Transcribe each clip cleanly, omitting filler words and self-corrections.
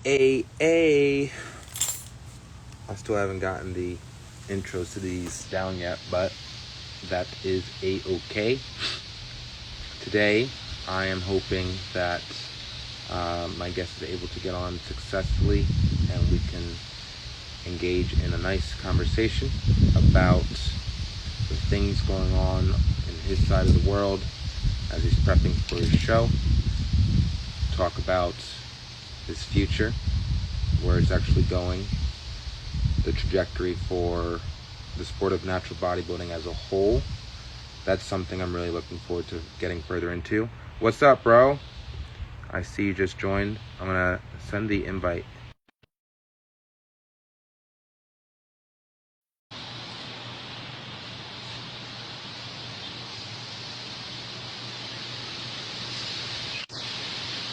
I still haven't gotten the intros to these down yet, but that is a-okay. Today, I am hoping that my guest is able to get on successfully and we can engage in a nice conversation about the things going on in his side of the world as he's prepping for his show. Talk about his future, where it's actually going, the trajectory for the sport of natural bodybuilding as a whole. That's something I'm really looking forward to getting further into. What's up, bro? I see you just joined. I'm gonna send the invite.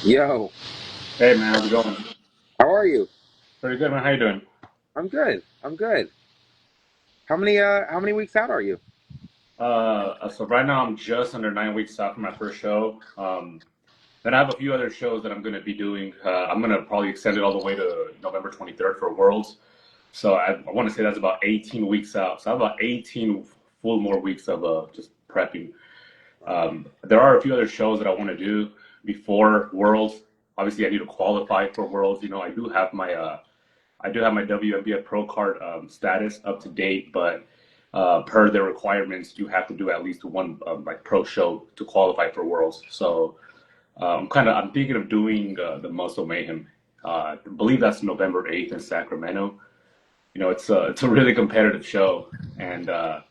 Yo, Hey man, how's it going? how are you? Pretty good, man. How you doing? I'm good. I'm good. How many weeks out are you? So right now I'm just under 9 weeks out from my first show. Then I have a few other shows that I'm going to be doing. I'm going to probably extend it all the way to November 23rd for Worlds. So I want to say that's about 18 weeks out. So I have about 18 full more weeks of just prepping. There are a few other shows that I want to do before Worlds. Obviously, I need to qualify for Worlds. I do have my WNBF Pro Card status up to date, but per their requirements, you have to do at least one like pro show to qualify for Worlds. So I'm thinking of doing the Muscle Mayhem. I believe that's November 8th in Sacramento. It's a really competitive show, and I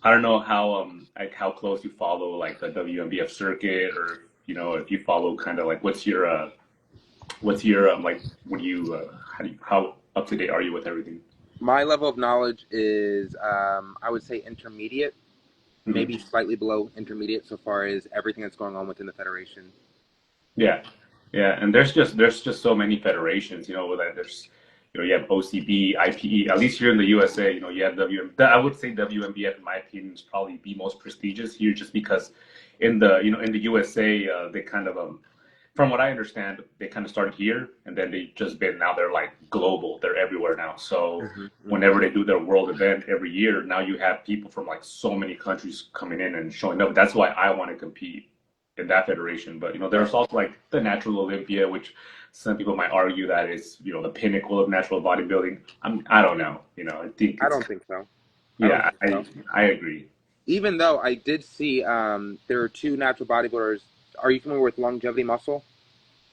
don't know how close you follow like the WNBF circuit, or if you follow kind of like what's your like what do you how up to date are you with everything? My level of knowledge is, I would say intermediate, maybe Hmm. slightly below intermediate so far as everything that's going on within the federation. Yeah, yeah, and there's just so many federations, with that there's you have OCB, IPE. At least here in the USA, you have I would say WMBF in my opinion is probably the most prestigious here, just because in the USA they kind of from what I understand, they kind of started here, and then they just been now they're like global. They're everywhere now. So Hmm. Hmm. whenever they do their world event every year, now you have people from like so many countries coming in and showing up. That's why I want to compete in that federation. But there's Right. also like the Natural Olympia, which some people might argue that is the pinnacle of natural bodybuilding. I don't know. I think I it's don't think so. I don't yeah. think I so. I agree. Even though I did see, there are two natural bodybuilders. Are you familiar with Longevity Muscle?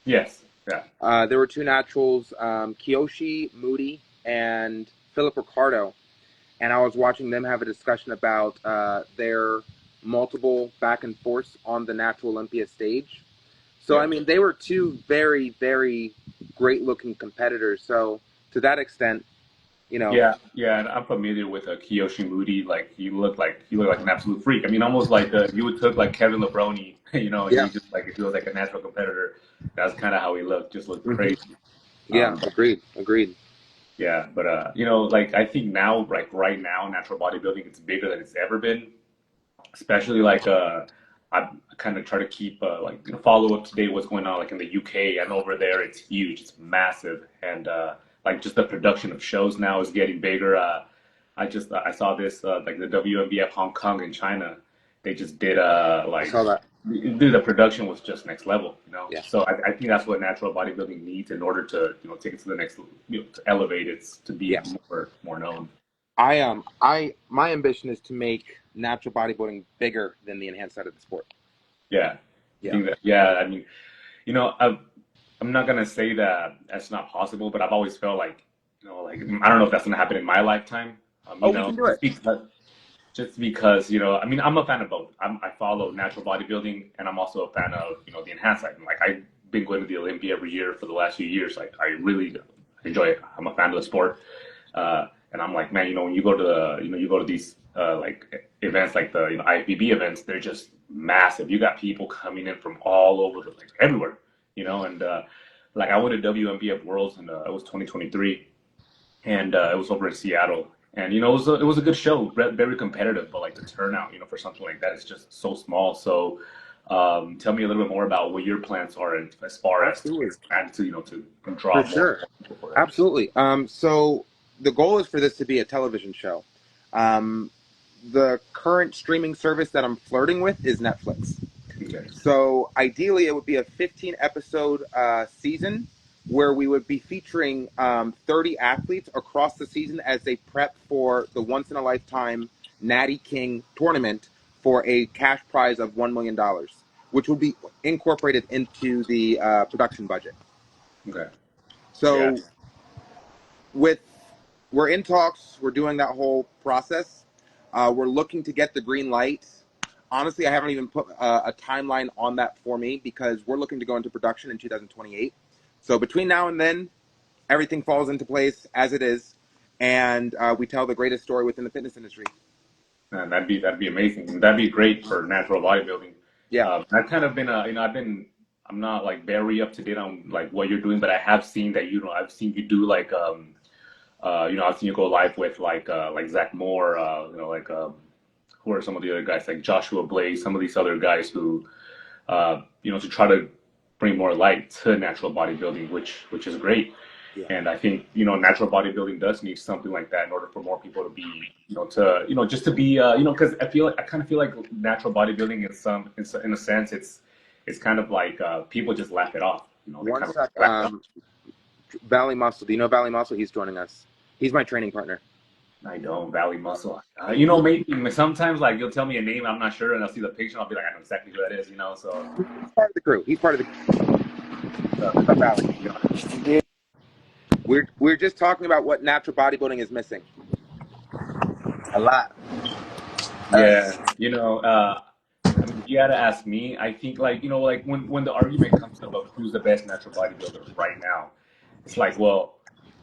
Yes. Yeah. There were two naturals, Kiyoshi Moody and Philip Ricardo, and I was watching them have a discussion about their multiple back and forths on the natural Olympia stage. So I Yeah. mean, they were two very, very great-looking competitors. So to that extent, you know, Yeah, yeah, and I'm familiar with Kiyoshi Moody. Like he looked like an absolute freak. I mean, almost like you would took like Kevin Lebroni, and yeah, you just like if he was like a natural competitor, that's kind of how he looked. Just looked hmm, crazy. yeah, Um, agreed, agreed. yeah, but like I think now, like right now, natural bodybuilding it's bigger than it's ever been. Especially like I kind of try to keep like follow up to date what's going on like in the UK and over there it's huge, it's massive, and like just the production of shows now is getting bigger. I saw this like the WNBF Hong Kong and China, they just did I like saw that. dude, the production was just next level. Yeah, So I think that's what natural bodybuilding needs in order to take it to the next to elevate it to be yeah. more known. My ambition is to make natural bodybuilding bigger than the enhanced side of the sport. Yeah, you Yeah, think that? Yeah, I mean, you know, I've, I'm not gonna say that that's not possible, but I've always felt like, like I don't know if that's gonna happen in my lifetime. oh, we can do it. Just because, I mean, I'm a fan of both. I follow natural bodybuilding, and I'm also a fan of, the enhanced side. Like I've been going to the Olympia every year for the last few years. Like I really enjoy it. I'm a fan of the sport, and I'm like, man, when you go to you go to these like events like the IFBB events, they're just massive. You got people coming in from all over like everywhere, and like I went to WMBF Worlds, and it was 2023, and it was over in Seattle. And it was a good show, very competitive, but like the turnout, for something like that is just so small. So Tell me a little bit more about what your plans are as far as to Absolutely. expand to, to For draw more sure. people for it. Absolutely. So the goal is for this to be a television show. Um, the current streaming service that I'm flirting with is Netflix. Okay. So ideally, it would be a 15 episode season where we would be featuring 30 athletes across the season as they prep for the once in a lifetime Natty King tournament for a cash prize of $1 million, which would be incorporated into the production budget. Okay. Yeah. So with we're in talks. We're doing that whole process. We're looking to get the green light. Honestly, I haven't even put a timeline on that for me because we're looking to go into production in 2028. So between now and then, everything falls into place as it is, and we tell the greatest story within the fitness industry. And that'd be amazing. That'd be great for natural bodybuilding. Yeah. I've kind of been, I'm not like very up to date on like what you're doing, but I have seen that I've seen you do like I've seen you go live with like Zach Moore, who are some of the other guys like Joshua Blaze, some of these other guys who to try to bring more light to natural bodybuilding, which is great. Yeah. And I think natural bodybuilding does need something like that in order for more people to be just to be because I kind of feel like natural bodybuilding in a sense it's kind of like people just laugh it off. They One kind of sec. laugh it off. Valley Muscle. Do you know Valley Muscle? He's joining us. He's my training partner. I don't Valley Muscle. Maybe sometimes like you'll tell me a name I'm not sure, and I'll see the picture, and I'll be like, I know exactly who that is. So He's part of the crew. He's part of the Valley. We're just talking about what natural bodybuilding is missing. A lot. yeah, I mean, if you had to ask me, I think like like when the argument comes up of who's the best natural bodybuilder right now, it's like, well,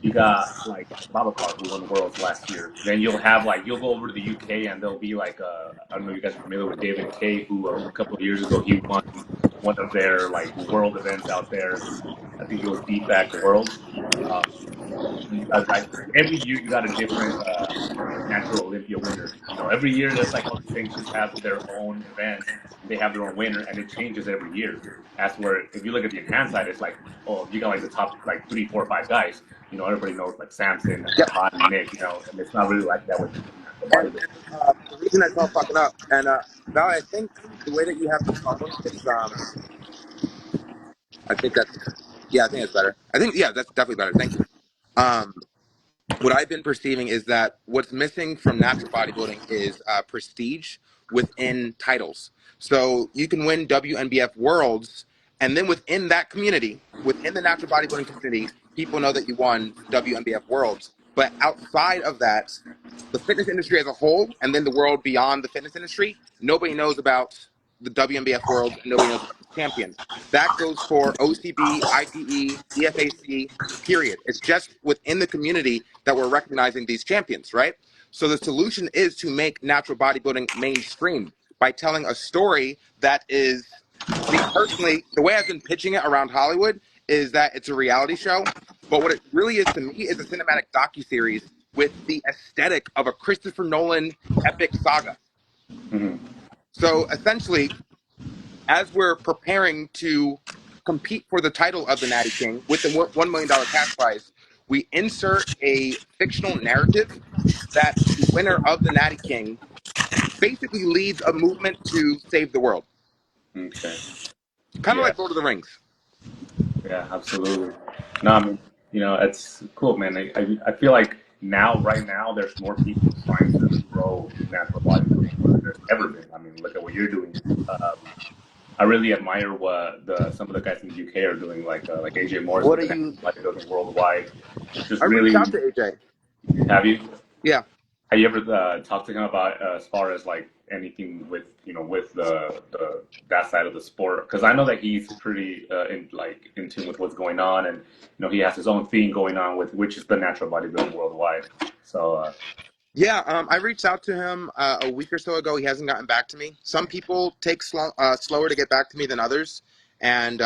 you got like Babacar who won Worlds last year. Then you'll go over to the UK and there'll be like I don't know if you guys are familiar with David Kay, who a couple of years ago he won one of their like world events out there. I think it was DFAC Worlds. Um, every year you got a different natural Olympia winner. Every year there's like all these sanctions have their own events. They have their own winner, and it changes every year. As where if you look at the enhanced side, it's like, oh, you got like the top like 3, 4, 5 guys. Everybody knows like Samson, Yep. Hot, Nick. And it's not really like that with natural And bodybuilding. the reason I call fucking up, and Val, I think the way that you have the phone is, I think that's, yeah, I think it's better. I think, yeah, that's definitely better. Thank you. Um, what I've been perceiving is that what's missing from natural bodybuilding is prestige within titles. So you can win WNBF Worlds, and then within that community, within the natural bodybuilding community, people know that you won WNBF Worlds. But outside of that, the fitness industry as a whole, and then the world beyond the fitness industry, nobody knows about the WNBF Worlds, and nobody knows about the champion. That goes for OCB, ITE, DFAC, period. It's just within the community that we're recognizing these champions, right? So the solution is to make natural bodybuilding mainstream by telling a story that is, me personally, the way I've been pitching it around Hollywood is that it's a reality show. But what it really is to me is a cinematic docuseries with the aesthetic of a Christopher Nolan epic saga. Mm-hmm. So essentially, as we're preparing to compete for the title of the Natty King with the $1 million cash prize, we insert a fictional narrative that the winner of the Natty King basically leads a movement to save the world. Okay. Kind of Yeah. like Lord of the Rings. Yeah, absolutely. No, I mean, it's cool, man. I feel like right now, there's more people trying to grow natural bodybuilding more than there's ever been. I mean, look at what you're doing. I really admire what some of the guys in the UK are doing, like AJ Morris What with are the you? natural bodybuilding worldwide. Just I reached out really, to AJ. have you? Yeah. Have you ever talked to him about as far as like anything with with the that side of the sport? Because I know that he's pretty in tune with what's going on, and he has his own thing going on with which is the natural bodybuilding worldwide. So Yeah, I reached out to him a week or so ago. He hasn't gotten back to me. Some people take slower to get back to me than others, and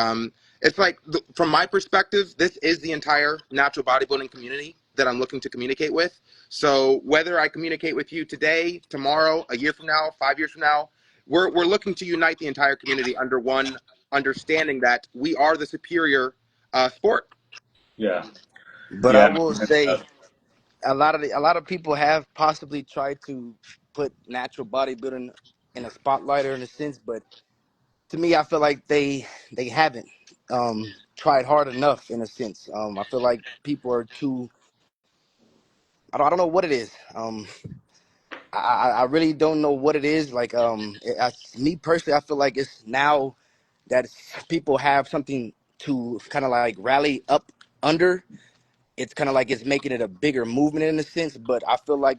it's like from my perspective, this is the entire natural bodybuilding community that I'm looking to communicate with. So whether I communicate with you today, tomorrow, a year from now, 5 years from now, we're looking to unite the entire community under one understanding that we are the superior sport. Yeah. But I Yeah. will Man. say a lot of people have possibly tried to put natural bodybuilding in a spotlight or in a sense, but to me, I feel like they haven't tried hard enough in a sense. I feel like people are too. I don't know what it is. I really don't know what it is. Like me personally, I feel like it's now that people have something to kind of like rally up under. It's kind of like it's making it a bigger movement in a sense. But I feel like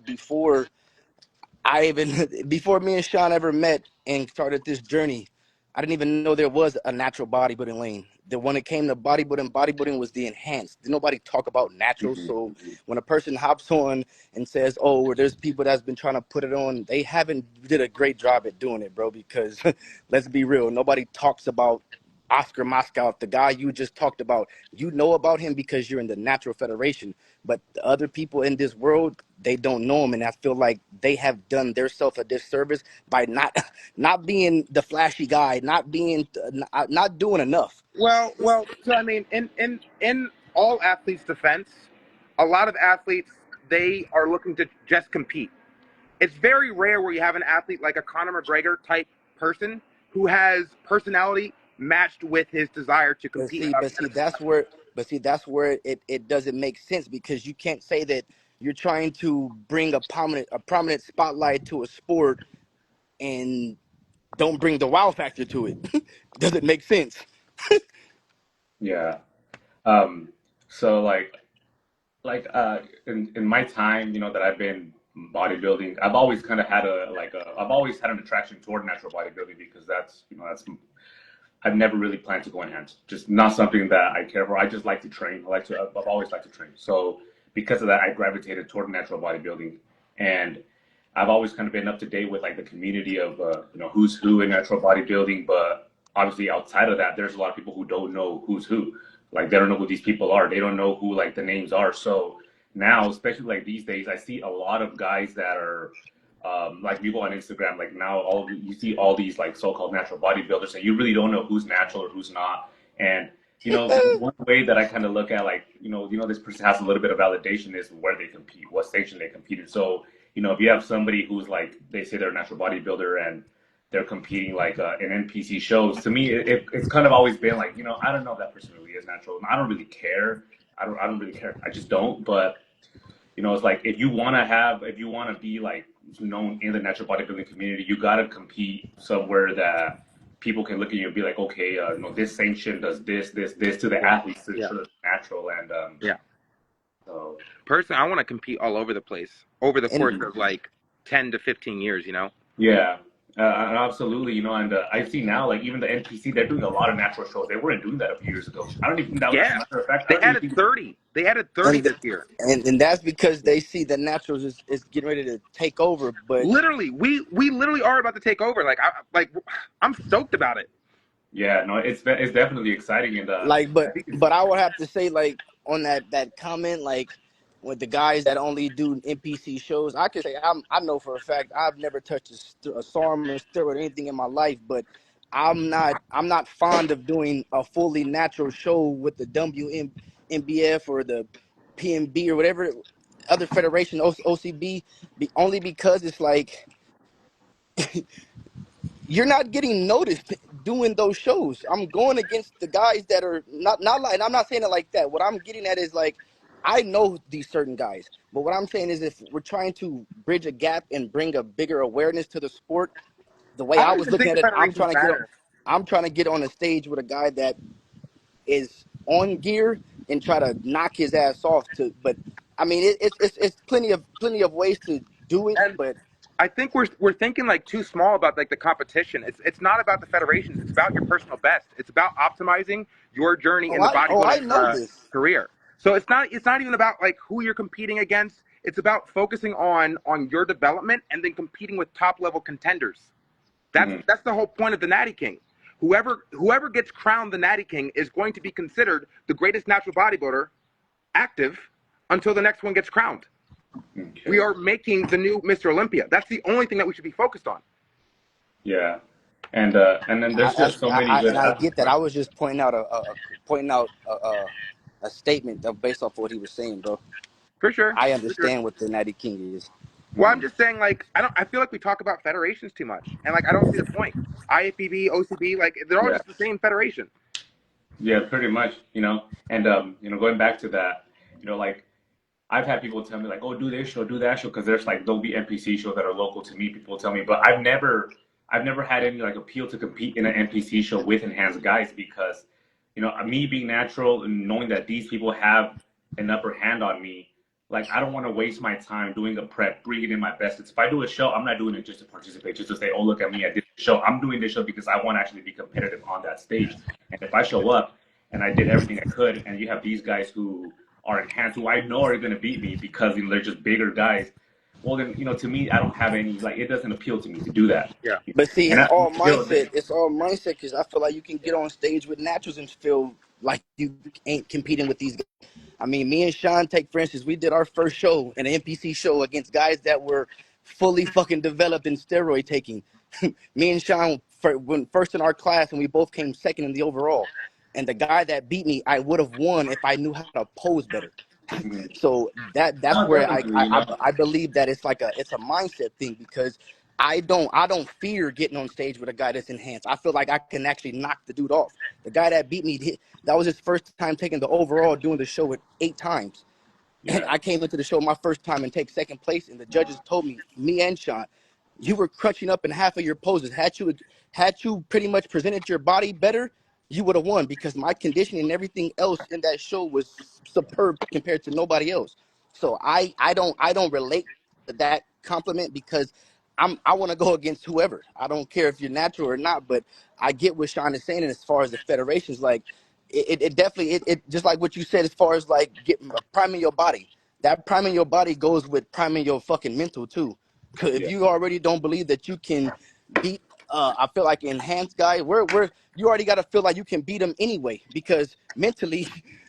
I even before me and Shaun ever met and started this journey, I didn't even know there was a natural bodybuilding lane. That when it came to bodybuilding, bodybuilding was the enhanced. Did nobody talk about natural? Mhm. So when a person hops on and says, "Oh, there's people that's been trying to put it on," they haven't did a great job at doing it, bro. Because let's be real, nobody talks about Oscar Moscow, the guy you just talked about. You know about him because you're in the Natural Federation, but the other people in this world, they don't know him, and I feel like they have done themselves a disservice by not being the flashy guy, not doing enough. Well. So I mean, in all athletes' defense, a lot of athletes, they are looking to just compete. It's very rare where you have an athlete like a Conor McGregor type person who has personality matched with his desire to But compete see, at a but see, competitive that's level. where, that's where it doesn't make sense because you can't say that you're trying to bring a prominent spotlight to a sport and don't bring the wow factor to it. Doesn't make sense. Yeah. Um, so in my time, that I've been bodybuilding, I've always kind of had I've always had an attraction toward natural bodybuilding because that's I've never really planned to go enhance. Just not something that I care for. I just like to train. I've always liked to train. So because of that, I gravitated toward natural bodybuilding, and I've always kind of been up to date with like the community of who's who in natural bodybuilding. But obviously outside of that, there's a lot of people who don't know who's who. Like they don't know who these people are. They don't know who like the names are. So now, especially like these days, I see a lot of guys that are like people on Instagram, like now you see all these like so-called natural bodybuilders, and you really don't know who's natural or who's not. And one way that I kind of look at like this person has a little bit of validation is where they compete, what station they compete in. So if you have somebody who's like they say they're a natural bodybuilder and they're competing like in NPC shows, to me it's kind of always been like I don't know if that person really is natural. I don't really care. I don't really care. I just don't. But it's like if you want to be like known in the natural bodybuilding community, you got to compete somewhere that people can look at you and be like, okay, this sanction does this to the Yeah, athletes to yeah, ensure that they're natural. And yeah. so, Personally, I want to compete all over the place over the course And mhm. of like 10 to 15 years. Yeah, absolutely. And I see now, like even the NPC, they're doing a lot of natural shows. They weren't doing that a few years ago. I don't even that was, Yeah, matter of fact, I they don't even added think. 30. They added 30 and this year. and that's because they see that naturals is getting ready to take over. But Literally, we literally are about to take over. I'm stoked about it. Yeah, no, it's definitely exciting, and like, I think it's but I would have to say like on that comment like with the guys that only do NPC shows, I could say I know for a fact I've never touched a SARM or steroid or anything in my life, but I'm not fond of doing a fully natural show with the WMBF or the PMB or whatever other federation OCB, only because it's like you're not getting noticed doing those shows. I'm going against the guys that are not like, and I'm not saying it like that. What I'm getting at is like, I know these certain guys, but what I'm saying is if we're trying to bridge a gap and bring a bigger awareness to the sport, the way I I don't was even looking think at the it, federations matter. I'm trying to get on a stage with a guy that is on gear and try to knock his ass off. But I mean, it's plenty of ways to do it, And but. I think we're thinking like too small about like the competition. It's not about the federations. It's about your personal best. It's about optimizing your journey in the I bodybuilding know this. career. So it's not even about like who you're competing against. It's about focusing on your development and then competing with top level contenders. That's mhm. that's the whole point of the Natty King. Whoever gets crowned the Natty King is going to be considered the greatest natural bodybuilder active until the next one gets crowned. We Okay. are making the new Mr. Olympia. That's the only thing that we should be focused on. Yeah, and then there's just so many good And I athletes. get that. I was just pointing out a statement based off what he was saying, bro. For sure, I for sure. understand what the Natty King is. Well, I'm Mhm. just saying, like, I feel like we talk about federations too much, and like, I don't see the point. IFBB, OCB, like, they're all Yeah, just the same federation. yeah, pretty much, and going back to that, like I've had people tell me like, "Oh, do this show, do that show," because there'll be NPC shows that are local to me. People tell me, but I've never had any like appeal to compete in an NPC show with enhanced guys because, me being natural and knowing that these people have an upper hand on me, like I don't want to waste my time doing a prep, bringing in my best. If I do a show, I'm not doing it just to participate, just to say, "Oh, look at me, I did the show." I'm doing this show because I want to actually be competitive on that stage. And if I show up and I did everything I could, and you have these guys who are enhanced, who I know are going to beat me because they're just bigger guys. Well, then to me, I don't have any like it doesn't appeal to me to do that. Yeah. But see, And it's I, all you know, mindset. It's all mindset because I feel like you can get on stage with naturals and feel like you ain't competing with these guys. I mean, me and Sean, take for instance, we did our first show, an NPC show against guys that were fully fucking developed in steroid taking. Me and Sean went first in our class, and we both came second in the overall. And the guy that beat me, I would have won if I knew how to pose better. So that's no, where definitely, I believe that it's a mindset thing because I don't fear getting on stage with a guy that's enhanced. I feel like I can actually knock the dude off. The guy that beat me, that was his first time taking the overall, doing the show at 8 times. And yeah, I came into the show my first time and take second place, and the judges told me and Sean, you were crunching up in half of your poses. Had you pretty much presented your body better, you would have won because my conditioning and everything else in that show was superb compared to nobody else. So I don't relate to that compliment because I want to go against whoever. I don't care if you're natural or not, but I get what Sean is saying. And as far as the federations, like it definitely it just like what you said as far as like getting priming your body. That priming your body goes with priming your fucking mental too. 'Cause if yeah, you already don't believe that you can beat, I feel like enhanced guy, where you already got to feel like you can beat them anyway because mentally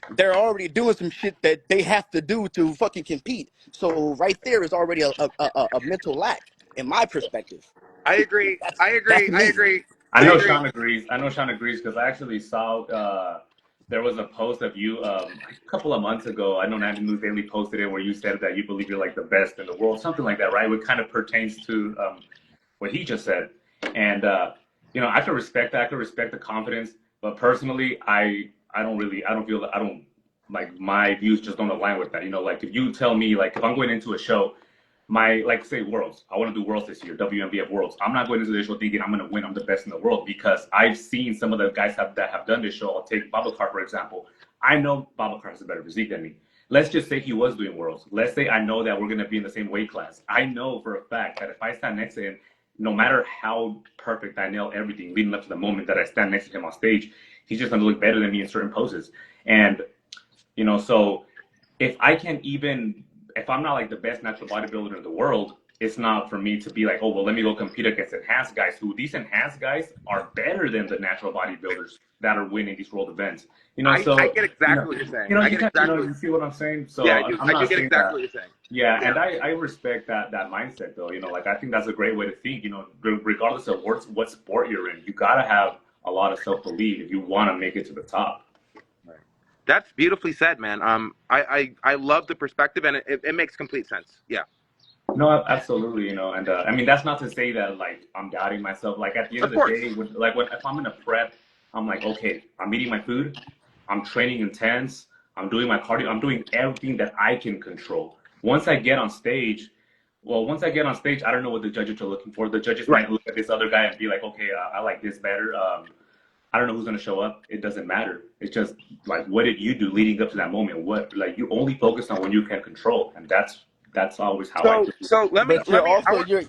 they're already doing some shit that they have to do to fucking compete. So right there is already a mental lack in my perspective. I agree. That's I that's agree. I me. agree. I I know agree. Sean agrees. I know Sean agrees because I actually saw there was a post of you a couple of months ago. I know Nandi News Daily posted it where you said that you believe you're like the best in the world, something like that, right? What kind of pertains to what he just said. And I can respect that. I can respect the confidence, but personally, I don't feel, I don't like my views just don't align with that. Like if you tell me like if I'm going into a show, like say Worlds, I want to do Worlds this year, WMBF Worlds. I'm not going into this show thinking I'm going to win. I'm the best in the world because I've seen some of the guys that have done this show. I'll take Babacar for example. I know Babacar has a better physique than me. Let's just say he was doing Worlds. Let's say I know that we're going to be in the same weight class. I know for a fact that if I stand next to him, no matter how perfect I nail everything leading up to the moment that I stand next to him on stage, he's just going to look better than me in certain poses. And, so if I can't even, if I'm not like the best natural bodybuilder in the world, it's not for me to be like, oh, well, let me go compete against enhanced guys who these enhanced guys are better than the natural bodybuilders that are winning these world events. I So, get exactly what you're saying. I you get can, exactly. you see what I'm saying? Yeah, So I do. I'm I do not get saying exactly that. what you're saying. Yeah, Yeah. and I respect that mindset though. Like I think that's a great way to think. Regardless of what sport you're in, you gotta have a lot of self belief if you want to make it to the top. Right. That's beautifully said, man. I love the perspective, and it makes complete sense. Yeah. No, absolutely. And I mean that's not to say that like I'm doubting myself. Like at the end Of of the course. day, if I'm in a prep, I'm like, okay, I'm eating my food, I'm training intense, I'm doing my cardio, I'm doing everything that I can control. Once I get on stage, once I get on stage, I don't know what the judges are looking for. The judges Right. might look at this other guy and be like, okay, I like this better. I don't know who's going to show up. It doesn't matter. It's just like, what did you do leading up to that moment? What, like, you only focus on what you can control, and that's always how I So do. so But let me. I want. you're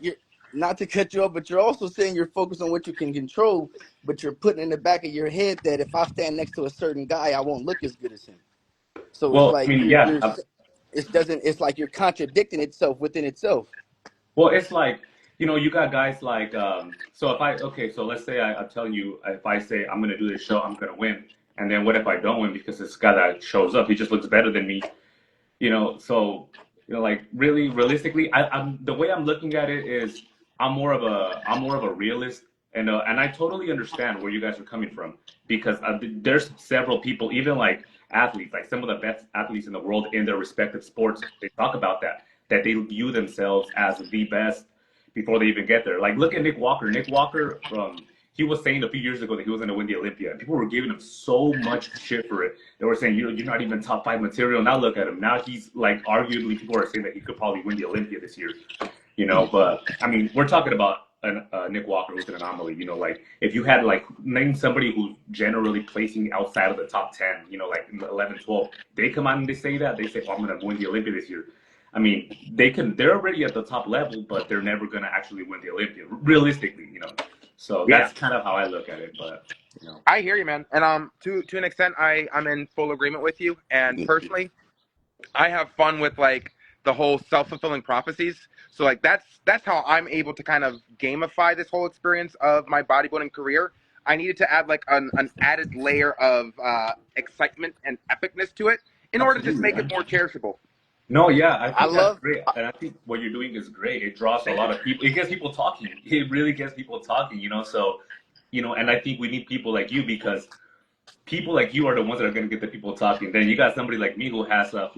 not to cut you off, but you're also saying you're focused on what you can control, but you're putting in the back of your head that if I stand next to a certain guy, I won't look as good as him. So it's Well, I like mean, yeah. it's like you're contradicting itself within itself. Well, it's like, you got guys like, so so let's say I'm telling you, if I say I'm going to do this show, I'm going to win. And then what if I don't win because this guy that shows up, he just looks better than me, so, like really realistically, I'm the way I'm looking at it is I'm more of a realist. And I totally understand where you guys are coming from because there's several people, even like athletes, like some of the best athletes in the world in their respective sports. They talk about that they view themselves as the best before they even get there. Like look at Nick Walker. Nick Walker, he was saying a few years ago that he was going to win the Olympia, and people were giving him so much shit for it. They were saying you're not even top 5 material. Now look at him. Now he's like arguably people are saying that he could probably win the Olympia this year. But I mean, we're talking about Nick Walker, who's an anomaly. Like if you had like name somebody who's generally placing outside of the top 10, like 11, 12, they come out and they say that they say, "Oh, I'm going to win the Olympia this year." I mean, they're already at the top level, but they're never going to actually win the Olympia, realistically. So Yeah. that's kind of how I look at it. But I hear you, man. And to an extent, I'm in full agreement with you. And personally, I have fun with like the whole self-fulfilling prophecies. So like that's how I'm able to kind of gamify this whole experience of my bodybuilding career. I needed to add like an added layer of excitement and epicness to it in order to just make it more cherishable. No, yeah, I I think that's love. great. And I think what you're doing is great. It draws a lot of people. It gets people talking. It really gets people talking. So, and I think we need people like you because people like you are the ones that are going to get the people talking. Then you got somebody like me who has a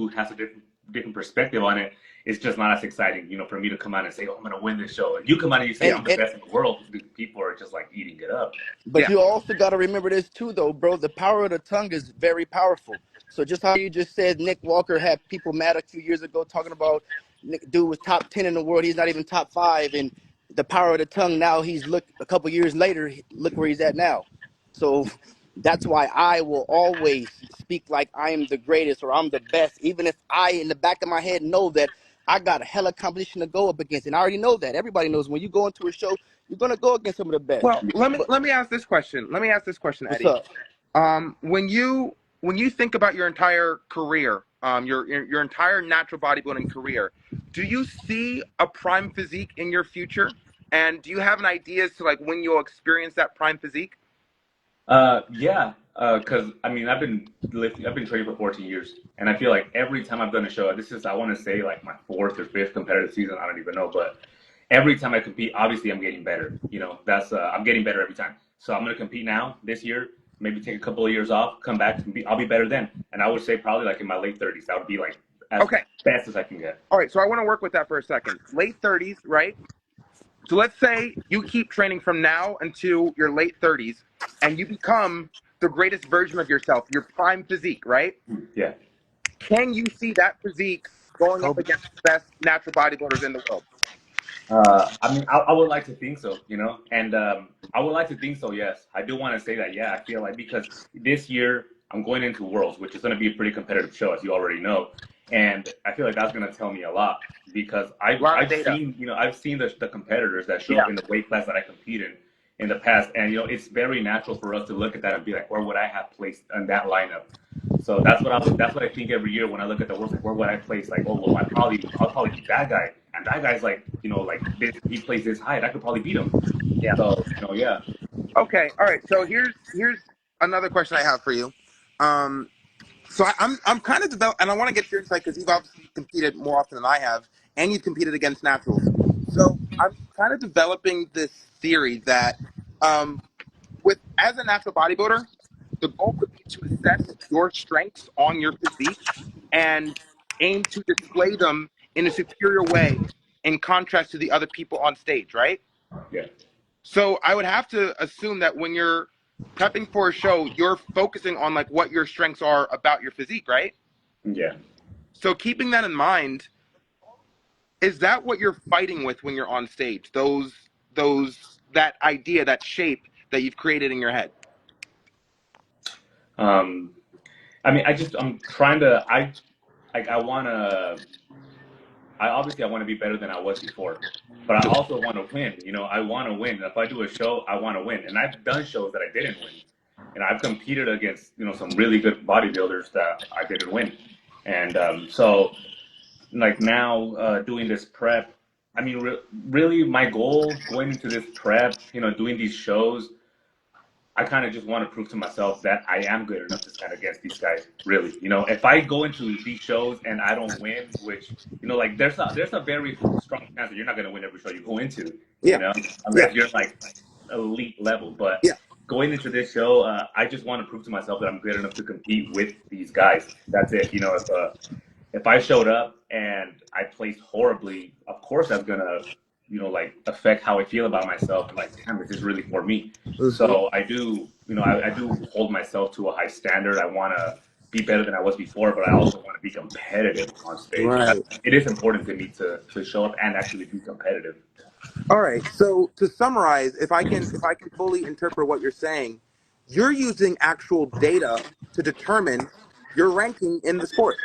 different perspective on it. It's just not as exciting, for me to come out and say, "Oh, I'm going to win this show." And you come out and you say, And, "I'm the and best in the world." The people are just like eating it up. but Yeah. you also got to remember this too, though, bro. The power of the tongue is very powerful. So just how you just said Nick Walker had people mad a few years ago talking about Nick, dude was top 10 in the world. He's not even top 5. And the power of the tongue. Now he's look a couple years later. Look where he's at now. So that's why I will always speak like I am the greatest or I'm the best, even if I, in the back of my head, know that I got a hella competition to go up against. And I already know that. Everybody knows when you go into a show, you're gonna go against some of the best. Well, let me But let me ask this question. Let me ask this question, what's Eddie. up? When you think about your entire career, your entire natural bodybuilding career, do you see a prime physique in your future? And do you have an idea as to like when you'll experience that prime physique? Yeah, because I mean, I've been training for 14 years, and I feel like every time I've done a show, this is I want to say like my fourth or fifth competitive season. I don't even know, but every time I compete, obviously I'm getting better. That's I'm getting better every time. So I'm gonna compete now this year. Maybe take a couple of years off, come back, I'll be better then. And I would say probably like in my late 30s, that would be like as Okay. fast as I can get. All right. So I want to work with that for a second. Late 30s, right? So let's say you keep training from now until your late 30s and you become the greatest version of yourself, your prime physique, right? Yeah. Can you see that physique going up Kobe. against the best natural bodybuilders in the world? I mean, I would like to think so, and I would like to think so. Yes, I do want to say that. Yeah, I feel like because this year I'm going into Worlds, which is going to be a pretty competitive show, as you already know, and I feel like that's going to tell me a lot because A lot of I've data. seen I've seen the competitors that show Yeah. up in the weight class that I compete in the past, and it's very natural for us to look at that and be like, where would I have placed in that lineup? So that's what I think every year when I look at the work, like where would I place? Like, oh well, I'll probably beat that guy, and that guy's like, like this, he plays this high, and I could probably beat him. Yeah. So yeah, Okay. All right. So here's another question I have for you. Um, I'm kind of develop, and I want to get your insight because you've obviously competed more often than I have, and you've competed against naturals. So I'm kind of developing this theory that um, with as a natural bodybuilder, the goal would be to assess your strengths on your physique and aim to display them in a superior way in contrast to the other people on stage, right? yeah, So I would have to assume that when you're prepping for a show, you're focusing on like what your strengths are about your physique, right? yeah. So keeping that in mind, is that what you're fighting with when you're on stage? That idea, that shape that you've created in your head. Um, I mean, I'm trying to I want to. I obviously I want to be better than I was before, but I also want to win. I want to win. If I do a show, I want to win, and I've done shows that I didn't win, and I've competed against some really good bodybuilders that I didn't win, and so like now doing this prep. I mean, really, my goal going into this prep, doing these shows, I kind of just want to prove to myself that I am good enough to stand against these guys. Really, if I go into these shows and I don't win, which like there's a very strong chance that you're not going to win every show you go into. Yeah. Unless Yeah. you're like elite level. But Yeah. going into this show, I just want to prove to myself that I'm good enough to compete with these guys. That's it. You know, if I showed up and I placed horribly, of course that's gonna, you know, like affect how I feel about myself. Like, damn, is this really for me? Hmm. So I do, you know, I do hold myself to a high standard. I want to be better than I was before, but I also want to be competitive on stage. Right. It is important to me to show up and actually be competitive. All right. So to summarize, if I can fully interpret what you're saying, you're using actual data to determine your ranking in the sport.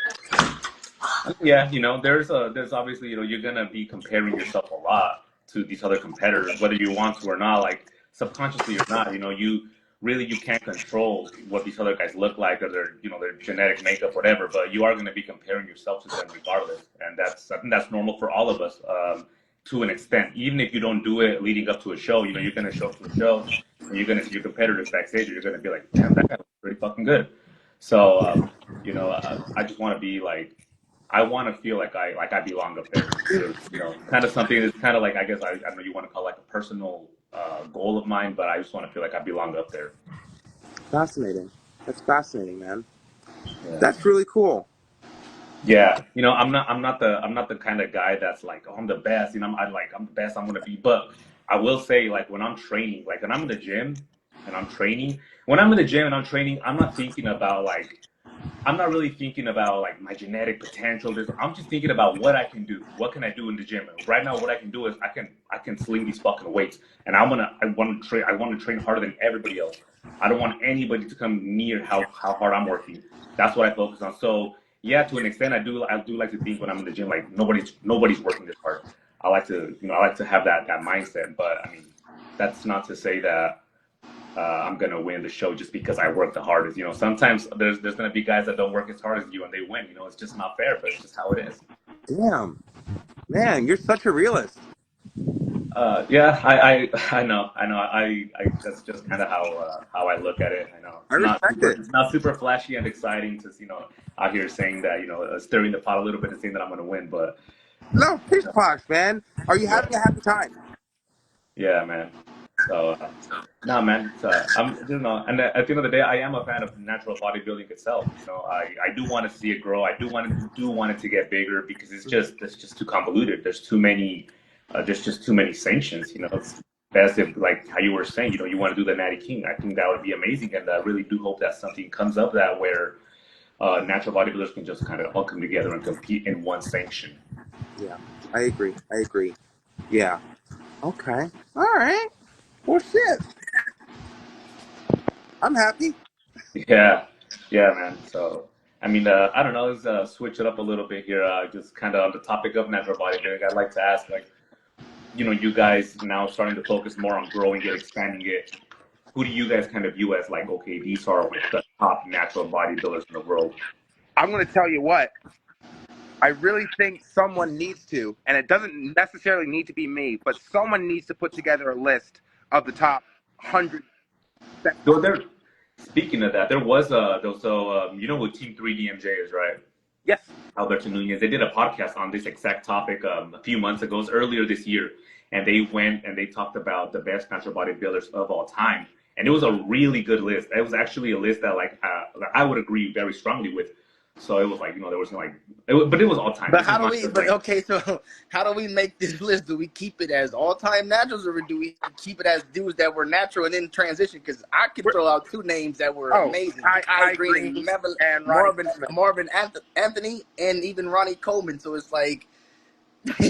Yeah, you know, there's obviously, you know, you're gonna be comparing yourself a lot to these other competitors, whether you want to or not, like subconsciously or not. You know, you can't control what these other guys look like or their, you know, their genetic makeup, whatever. But you are gonna be comparing yourself to them regardless, and I think that's normal for all of us, to an extent. Even if you don't do it leading up to a show, you know, you're gonna show up to a show and you're gonna see your competitors backstage, and you're gonna be like, damn, that guy looks pretty fucking good. So, you know, I just want to be like. I want to feel like I belong up there. Really, you know, kind of something. It's kind of like I guess I don't know you want to call it like a personal goal of mine, but I just want to feel like I belong up there. Fascinating. That's fascinating, man. Yeah. That's really cool. Yeah, you know, I'm not the kind of guy that's like, oh, I'm the best. You know, I'm the best I'm gonna be. But I will say, like when I'm training, like when I'm in the gym and I'm training, when I'm in the gym and I'm training, I'm not thinking about like I'm not really thinking about like my genetic potential. I'm just thinking about what I can do. What can I do in the gym? Right now, what I can do is I can sling these fucking weights, and I want to train. I want to train harder than everybody else. I don't want anybody to come near how hard I'm working. That's what I focus on. So yeah, to an extent, I do like to think when I'm in the gym like nobody's working this hard. I like to have that mindset. But I mean, that's not to say that I'm gonna win the show just because I work the hardest. You know, sometimes there's gonna be guys that don't work as hard as you and they win. You know, it's just not fair, but it's just how it is. Damn, man, you're such a realist. Yeah, I know. I that's just kind of how I look at it. I know I respect it. it's not super flashy and exciting to you know out here saying that you know stirring the pot a little bit and saying that I'm gonna win, but No, pish posh, man. Are you yeah, having a happy time? yeah, man. So nah, man. I'm you know, and at the end of the day, I am a fan of natural bodybuilding itself. You know, I do want to see it grow. I do want it to get bigger because it's just too convoluted. There's just too many sanctions. You know, it's best if like how you were saying. You know, you want to do the Natty King. I think that would be amazing, and I really do hope that something comes up that where natural bodybuilders can just kind of all come together and compete in one sanction. Yeah, I agree. I agree. Yeah. Okay. All right. Well, shit. I'm happy. Yeah, yeah, man. So, I mean, I don't know. Let's switch it up a little bit here. Just kind of on the topic of natural bodybuilding, I'd like to ask, like, you know, you guys now starting to focus more on growing it, expanding it. Who do you guys kind of view as like, okay, these are like the top natural bodybuilders in the world? I'm going to tell you what. I really think someone needs to, and it doesn't necessarily need to be me, but someone needs to put together a list of the top 100 best So bodybuilders. there, speaking of that, there was you know who Team 3DMJ is, right? Yes. Alberto Nunez. They did a podcast on this exact topic a few months ago, it was earlier this year, and they went and they talked about the best natural bodybuilders of all time, and it was a really good list. It was actually a list that I would agree very strongly with. So it was like you know there was like, but it was all time. But This is how do not we? just But like okay, so how do we make this list? Do we keep it as all-time naturals, or do we keep it as dudes that were natural and then transition? Because I could throw out two names that were Oh, amazing: Kai Kai Green Green and and Ronnie Coleman. Anthony, and even Ronnie Coleman. So it's like,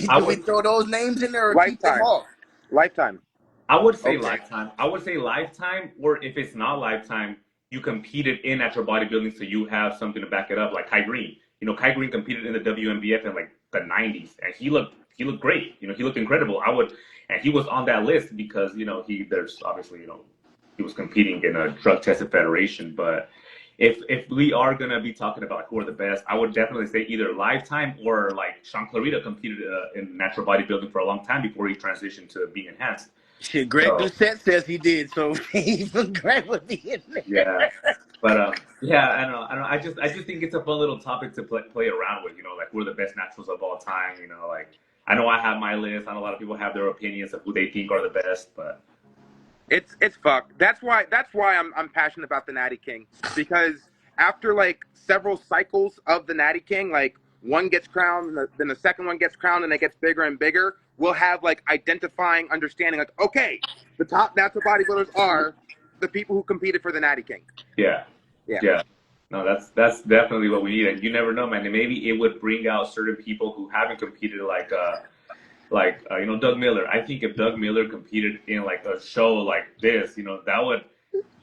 I do we would throw those names in there or keep them Lifetime. off? Lifetime. I would say Okay. lifetime. I would say lifetime, or if it's not lifetime, you competed in natural bodybuilding, so you have something to back it up. Like Kai Green, you know, Kai Green competed in the WNBF in like the '90s, and he looked great. You know, he looked incredible. And he was on that list because you know there's obviously you know he was competing in a drug tested federation. But if we are gonna be talking about who are the best, I would definitely say either lifetime or like Sean Clarita competed in natural bodybuilding for a long time before he transitioned to being enhanced. Shit, Greg So Doucette says he did, so even Greg would be in there. yeah, but yeah, I don't know. I just think it's a fun little topic to play around with. You know, like we're the best naturals of all time. You know, like I know I have my list. I know a lot of people have their opinions of who they think are the best, but It's fucked. That's why I'm passionate about the Natty King, because after like several cycles of the Natty King, like one gets crowned, then the second one gets crowned, and it gets bigger and bigger. We'll have like identifying understanding, like okay, the top natural bodybuilders are the people who competed for the Natty King. Yeah. Yeah. Yeah. No, that's definitely what we need. And you never know, man. And maybe it would bring out certain people who haven't competed, like you know, Doug Miller. I think if Doug Miller competed in like a show like this, you know, that would,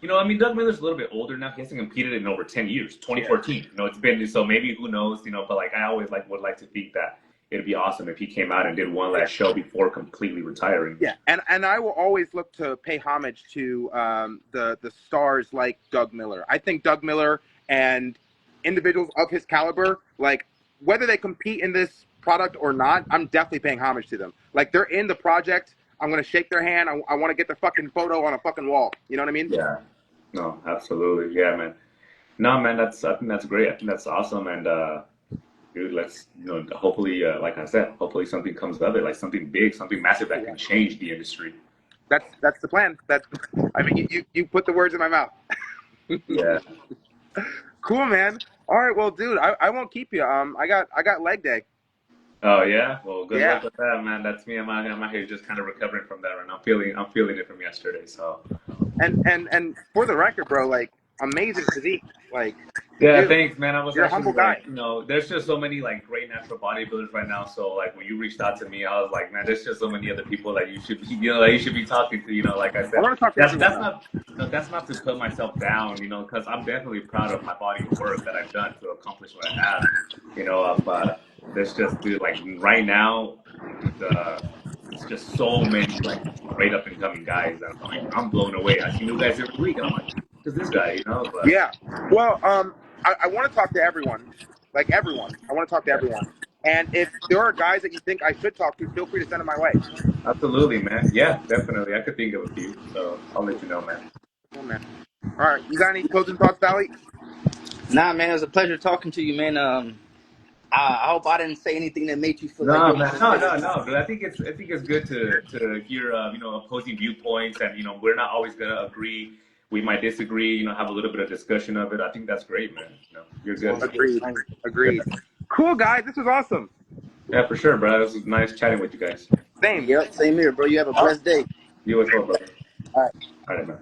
you know, I mean, Doug Miller's a little bit older now. He hasn't competed in over 10 years, 2014. You know, it's been, so maybe who knows, you know, but like I always would like to think that it'd be awesome if he came out and did one last show before completely retiring. Yeah, and I will always look to pay homage to the stars like Doug Miller. I think Doug Miller and individuals of his caliber, like whether they compete in this product or not, I'm definitely paying homage to them. Like they're in the project. I'm gonna shake their hand. I want to get their fucking photo on a fucking wall. You know what I mean? Yeah. No, absolutely. Yeah, man. No, man, I think that's great. I think that's awesome. And dude, let's, you know, hopefully, like I said, hopefully something comes of it, like something big, something massive that can change the industry. That's the plan. I mean, you put the words in my mouth. Yeah. Cool, man. All right, well, dude, I won't keep you. I got leg day. Oh yeah. Well, good Yeah. luck with that, man. That's me. I'm out here just kind of recovering from that right now. I'm feeling it from yesterday. So. And for the record, bro, like amazing physique. Like, Yeah, dude, thanks, man. I was you're a actually humble guy. like, you know, there's just so many like great natural bodybuilders right now. So like when you reached out to me, I was like, man, there's just so many other people that you should be, you know, that you should be talking to. You know, like I I said, want to talk to that's everyone. not, no, that's not to put myself down, you know, because I'm definitely proud of my body of work that I've done to accomplish what I have. You know, but there's just, dude, like right now, it's just so many like great up and coming guys that I'm blown away. I see new guys every week, and I'm like, who's this guy? You know, but Yeah. Well, I want to talk to everyone. Like everyone. I want to talk to yeah. everyone. And if there are guys that you think I should talk to, feel free to send them my way. Absolutely, man. Yeah, definitely. I could think of a few, so I'll let you know, man. Cool, man. All right. You got any closing thoughts, Valley? Nah, man, it was a pleasure talking to you, man. I hope I didn't say anything that made you feel like No, you're man. more No, than no, no. But I think it's good to hear you know, opposing viewpoints, and you know, we're not always gonna agree. We might disagree. You know, have a little bit of discussion of it. I think that's great, man. You know, you're good. Agreed. Thank you. Agreed. Yeah, Cool, guys. This was awesome. yeah, for sure, bro. It was nice chatting with you guys. Same. Yep, same here, bro. You have a All right. blessed day. You as well, brother. All right. All right, man.